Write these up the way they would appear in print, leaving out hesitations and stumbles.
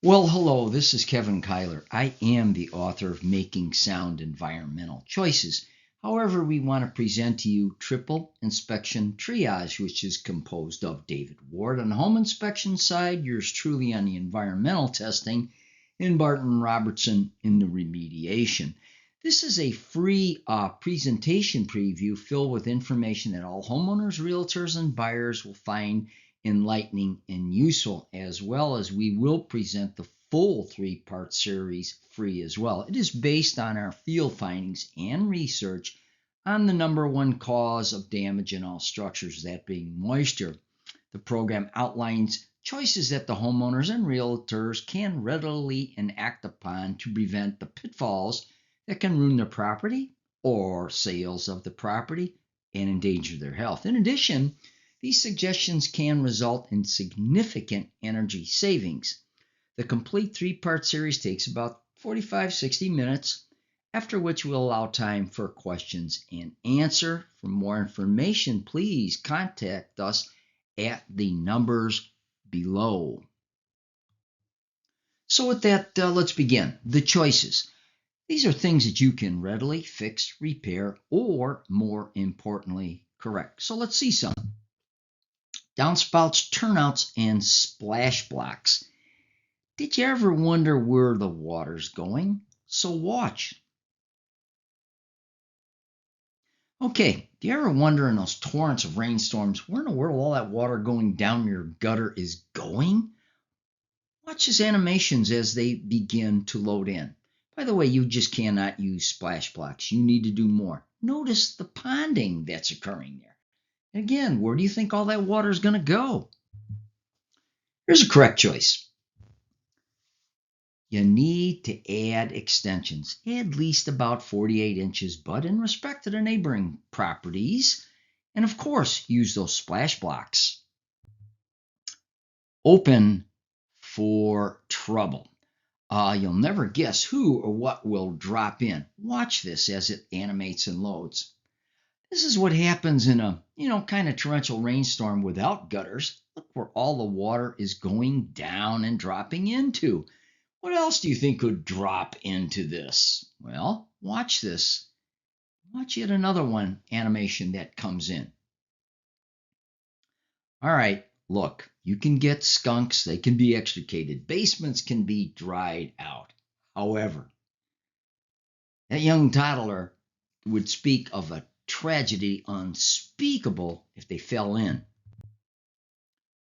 Well, hello, this is Kevin Kyler. I am the author of Making Sound Environmental Choices. However, we want to present to you Triple-Inspection-Triage, which is composed of David Ward on the home inspection side, yours truly on the environmental testing, and Barton Robertson in the remediation. This is a free presentation preview filled with information that all homeowners, realtors, and buyers will find enlightening and useful, as well as we will present the full three-part series free as well. It is based on our field findings and research on the number one cause of damage in all structures, that being moisture. The program outlines choices that the homeowners and realtors can readily enact upon to prevent the pitfalls that can ruin their property or sales of the property and endanger their health. In addition, these suggestions can result in significant energy savings. The complete three-part series takes about 45-60 minutes, after which we'll allow time for questions and answer. For more information, please contact us at the numbers below. So with that, let's begin. The choices. These are things that you can readily fix, repair, or more importantly, correct. So let's see some. Downspouts, turnouts, and splash blocks. Did you ever wonder where the water's going? So watch. Okay, do you ever wonder in those torrents of rainstorms where in the world all that water going down your gutter is going? Watch his animations as they begin to load in. By the way, you just cannot use splash blocks. You need to do more. Notice the ponding that's occurring there. Again, where do you think all that water is going to go? Here's a correct choice. You need to add extensions, at least about 48 inches, but in respect to the neighboring properties. And of course, use those splash blocks. Open for trouble. You'll never guess who or what will drop in. Watch this as it animates and loads. This is what happens in a, kind of torrential rainstorm without gutters. Look where all the water is going down and dropping into. What else do you think could drop into this? Well, watch this. Watch yet another one animation that comes in. All right, look, you can get skunks. They can be extricated. Basements can be dried out. However, that young toddler would speak of a tragedy unspeakable if they fell in.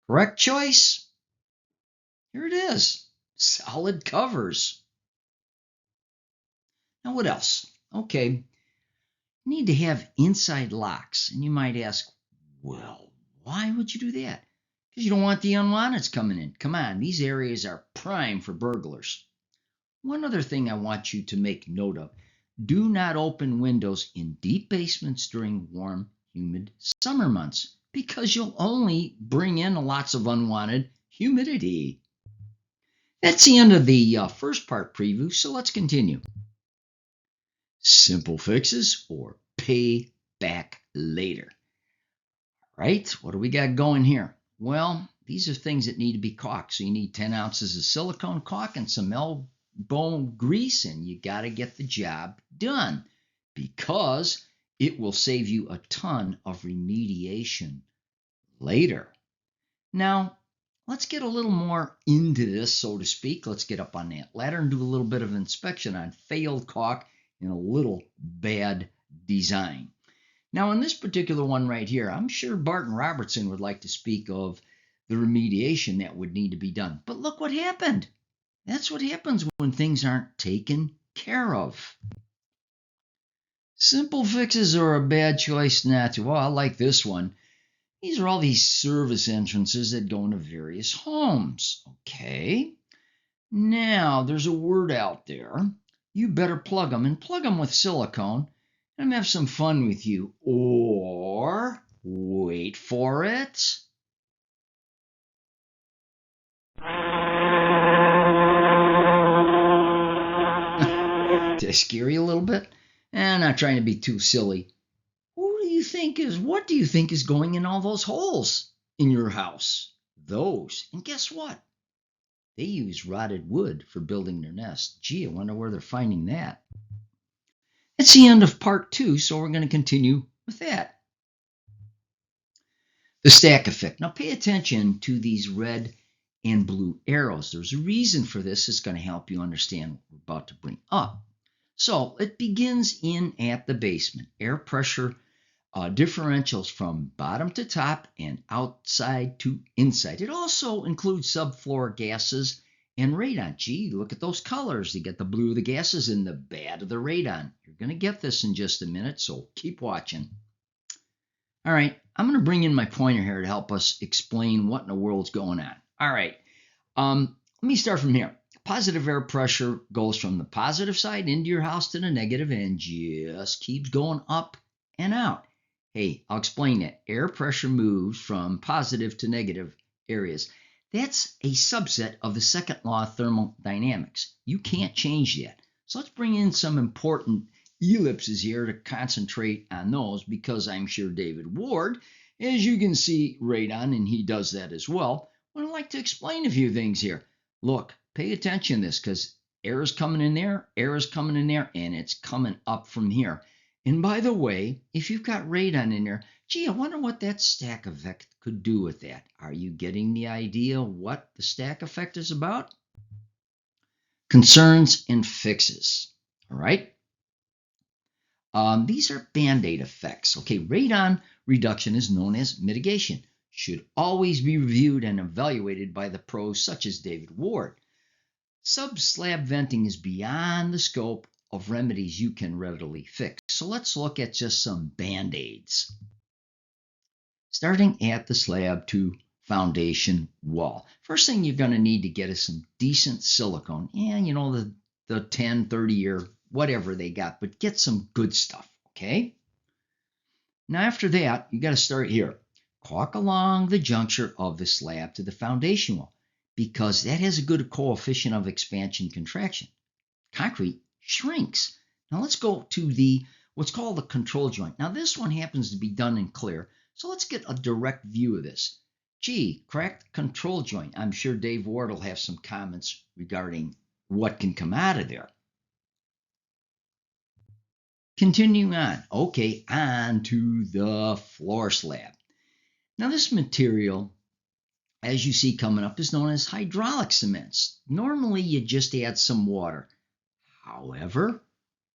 Correct choice? Here it is. Solid covers. Now what else? Okay, you need to have inside locks. And you might ask, well, why would you do that? Because you don't want the unwanteds coming in. Come on, these areas are prime for burglars. One other thing I want you to make note of. Do not open windows in deep basements during warm, humid summer months because you'll only bring in lots of unwanted humidity. That's the end of the first part preview, so let's continue. Simple fixes or pay back later. All right, what do we got going here? Well, these are things that need to be caulked. So you need 10 ounces of silicone caulk and some elbow grease, and you got to get the job done because it will save you a ton of remediation later. Now, let's get a little more into this, so to speak. Let's get up on that ladder and do a little bit of inspection on failed caulk and a little bad design. Now, in this particular one right here, I'm sure Barton Robertson would like to speak of the remediation that would need to be done. But look what happened. That's what happens when things aren't taken care of. Simple fixes are a bad choice not to. Well, I like this one. These are all these service entrances that go into various homes. Okay. Now, there's a word out there. You better plug them, and plug them with silicone. And have some fun with you. Or, wait for it. Did I scare you a little bit? Not trying to be too silly. What do you think is going in all those holes in your house? Those. And guess what? They use rotted wood for building their nest. Gee, I wonder where they're finding that. That's the end of part 2, so we're going to continue with that. The stack effect. Now pay attention to these red and blue arrows. There's a reason for this. It's going to help you understand what we're about to bring up. So it begins in at the basement. Air pressure differentials from bottom to top and outside to inside. It also includes subfloor gases and radon. Gee, look at those colors. You get the blue of the gases and the bad of the radon. You're going to get this in just a minute, so keep watching. All right, I'm going to bring in my pointer here to help us explain what in the world's going on. All right, let me start from here. Positive air pressure goes from the positive side into your house to the negative and just keeps going up and out. Hey, I'll explain that. Air pressure moves from positive to negative areas. That's a subset of the second law of thermodynamics. You can't change that. So let's bring in some important ellipses here to concentrate on those, because I'm sure David Ward, as you can see right on, and he does that as well, would like to explain a few things here. Look, pay attention to this, because air is coming in there, air is coming in there, and it's coming up from here. And by the way, if you've got radon in there, gee, I wonder what that stack effect could do with that. Are you getting the idea what the stack effect is about? Concerns and fixes. All right. These are Band-Aid effects. Okay, radon reduction is known as mitigation. Should always be reviewed and evaluated by the pros such as David Ward. Sub-slab venting is beyond the scope of remedies you can readily fix. So let's look at just some Band-Aids. Starting at the slab to foundation wall. First thing you're going to need to get is some decent silicone. And you know, the 10, 30 year, whatever they got, but get some good stuff, okay? Now after that, you got to start here. Caulk along the juncture of the slab to the foundation wall, because that has a good coefficient of expansion contraction. Concrete shrinks. Now let's go to what's called the control joint. Now this one happens to be done in clear, so let's get a direct view of this. Gee, cracked control joint. I'm sure Dave Ward will have some comments regarding what can come out of there. Continuing on. Okay, on to the floor slab. Now this material, as you see coming up, is known as hydraulic cements. Normally you just add some water. However,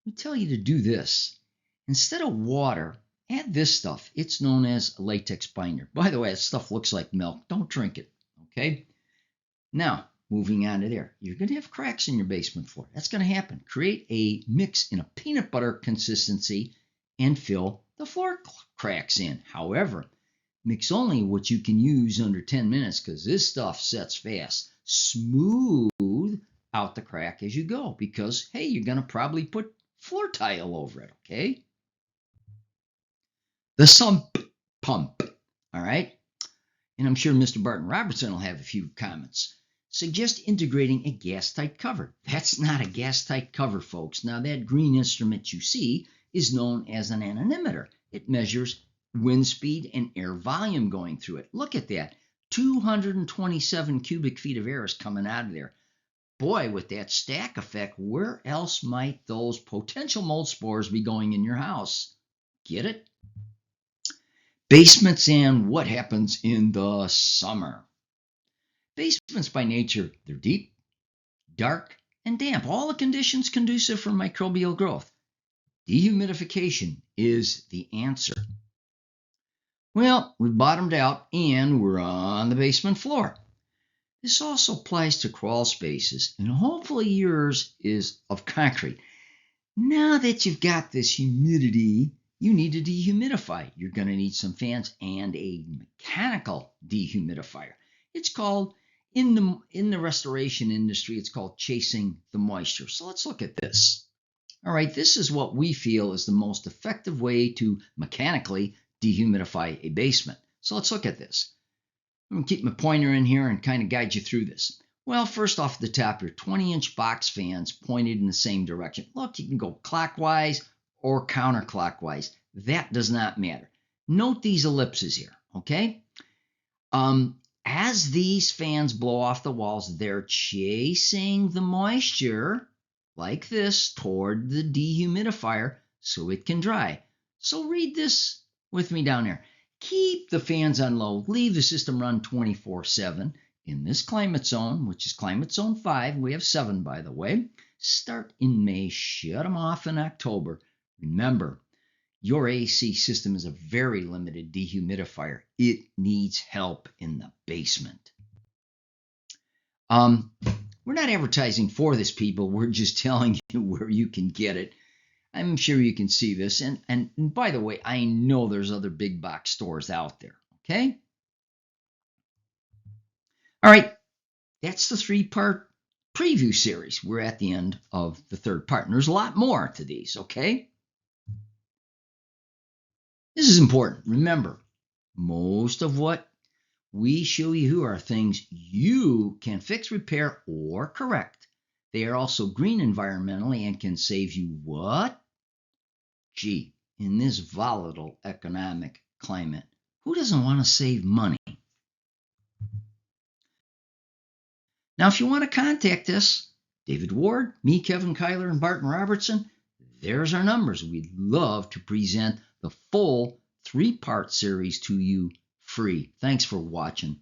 we tell you to do this. Instead of water, add this stuff. It's known as a latex binder. By the way, that stuff looks like milk. Don't drink it, okay? Now, moving on to there. You're going to have cracks in your basement floor. That's going to happen. Create a mix in a peanut butter consistency and fill the floor cracks in. However, mix only what you can use under 10 minutes, because this stuff sets fast. Smooth out the crack as you go, because, hey, you're going to probably put floor tile over it, okay? The sump pump, all right? And I'm sure Mr. Barton Robertson will have a few comments. Suggest integrating a gas-tight cover. That's not a gas-tight cover, folks. Now, that green instrument you see is known as an anemometer. It measures wind speed and air volume going through it. Look at that. 227 cubic feet of air is coming out of there. Boy, with that stack effect, where else might those potential mold spores be going in your house? Get it? Basements and what happens in the summer. Basements by nature, they're deep, dark, and damp. All the conditions conducive for microbial growth. Dehumidification is the answer. Well, we've bottomed out and we're on the basement floor. This also applies to crawl spaces, and hopefully yours is of concrete. Now that you've got this humidity, you need to dehumidify. You're going to need some fans and a mechanical dehumidifier. It's called, in the restoration industry, it's called chasing the moisture. So let's look at this. All right, this is what we feel is the most effective way to mechanically dehumidify a basement. So let's look at this. I'm going to keep my pointer in here and kind of guide you through this. Well, first off the top, your 20-inch box fans pointed in the same direction. Look, you can go clockwise or counterclockwise. That does not matter. Note these ellipses here, okay? as these fans blow off the walls, they're chasing the moisture like this toward the dehumidifier so it can dry. So read this with me down there. Keep the fans on low. Leave the system run 24/7 in this climate zone, which is climate zone 5. We have 7, by the way. Start in May. Shut them off in October. Remember, your AC system is a very limited dehumidifier. It needs help in the basement. We're not advertising for this, people. We're just telling you where you can get it. I'm sure you can see this. And by the way, I know there's other big box stores out there. Okay? All right. That's the 3-part preview series. We're at the end of the 3rd part. And there's a lot more to these. Okay? This is important. Remember, most of what we show you are things you can fix, repair, or correct. They are also green environmentally and can save you what? Gee, in this volatile economic climate, who doesn't want to save money? Now, if you want to contact us, David Ward, me, Kevin Kyler, and Barton Robertson, there's our numbers. We'd love to present the full 3-part series to you free. Thanks for watching.